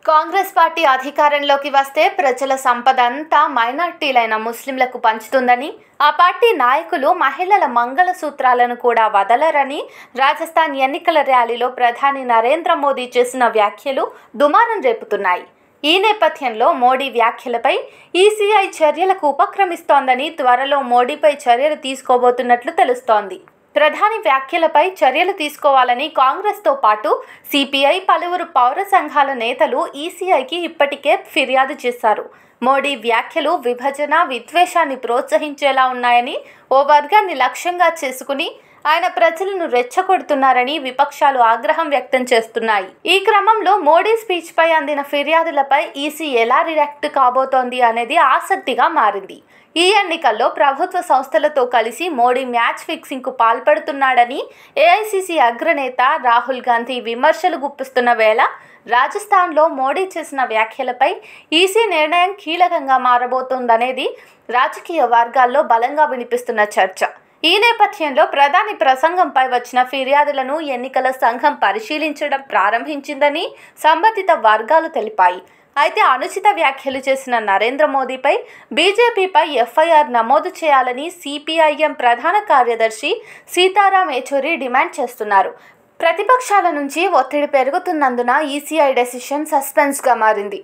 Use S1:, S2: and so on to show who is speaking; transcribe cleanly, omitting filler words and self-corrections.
S1: Congress party అధికారంలోకి వస్తే ప్రజల సంపద అంతా మైనార్టీలైన ముస్లింలకు పంచుతుందని, ఆ పార్టీ నాయకులు మహిళల మంగళసూత్రాలను కూడా వదలరని రాజస్థాన్ ఎన్నికల ర్యాలీలో ప్రధాని నరేంద్ర మోదీ చేసిన వ్యాఖ్యలు దుమారం రేపుతున్నాయి. ఈ నేపథ్యంలో మోడీ వ్యాఖ్యలపై ఈసీఐ చర్యలకు ఉపక్రమిస్తోందని, త్వరలో మోడీపై చర్యలు తీసుకోబోతున్నట్లు తెలుస్తోంది. ప్రధాని వ్యాఖ్యలపై చర్యలు తీసుకోవాలని కాంగ్రెస్తో పాటు సిపిఐ, పలువురు పౌర సంఘాల నేతలు ఈసీఐకి ఇప్పటికే ఫిర్యాదు చేశారు. మోడీ వ్యాఖ్యలు విభజన, విద్వేషాన్ని ప్రోత్సహించేలా ఉన్నాయని, ఓ వర్గాన్ని లక్ష్యంగా చేసుకుని ఆయన ప్రజలను రెచ్చగొడుతున్నారని విపక్షాలు ఆగ్రహం వ్యక్తం చేస్తున్నాయి. ఈ క్రమంలో మోడీ స్పీచ్పై అందిన ఫిర్యాదులపై ఈసీ ఎలా రియాక్ట్ కాబోతోంది అనేది ఆసక్తిగా మారింది. ఈ ఎన్నికల్లో ప్రభుత్వ సంస్థలతో కలిసి మోడీ మ్యాచ్ ఫిక్సింగ్కు పాల్పడుతున్నాడని ఏఐసీసీ అగ్రనేత రాహుల్ గాంధీ విమర్శలు గుప్పిస్తున్న వేళ రాజస్థాన్లో మోడీ చేసిన వ్యాఖ్యలపై ఈసీ నిర్ణయం కీలకంగా మారబోతోందనేది రాజకీయ వర్గాల్లో బలంగా వినిపిస్తున్న చర్చ. ఈ నేపథ్యంలో ప్రధాని ప్రసంగంపై వచ్చిన ఫిర్యాదులను ఎన్నికల సంఘం పరిశీలించడం ప్రారంభించిందని సంబంధిత వర్గాలు తెలిపాయి. అయితే అనుచిత వ్యాఖ్యలు చేసిన నరేంద్ర మోదీపై బీజేపీపై ఎఫ్ఐఆర్ నమోదు చేయాలని సిపిఐఎం ప్రధాన కార్యదర్శి సీతారాం యెచూరి డిమాండ్ చేస్తున్నారు. ప్రతిపక్షాల నుంచి ఒత్తిడి పెరుగుతున్నందున ఈసీఐ డెసిషన్ సస్పెన్స్గా మారింది.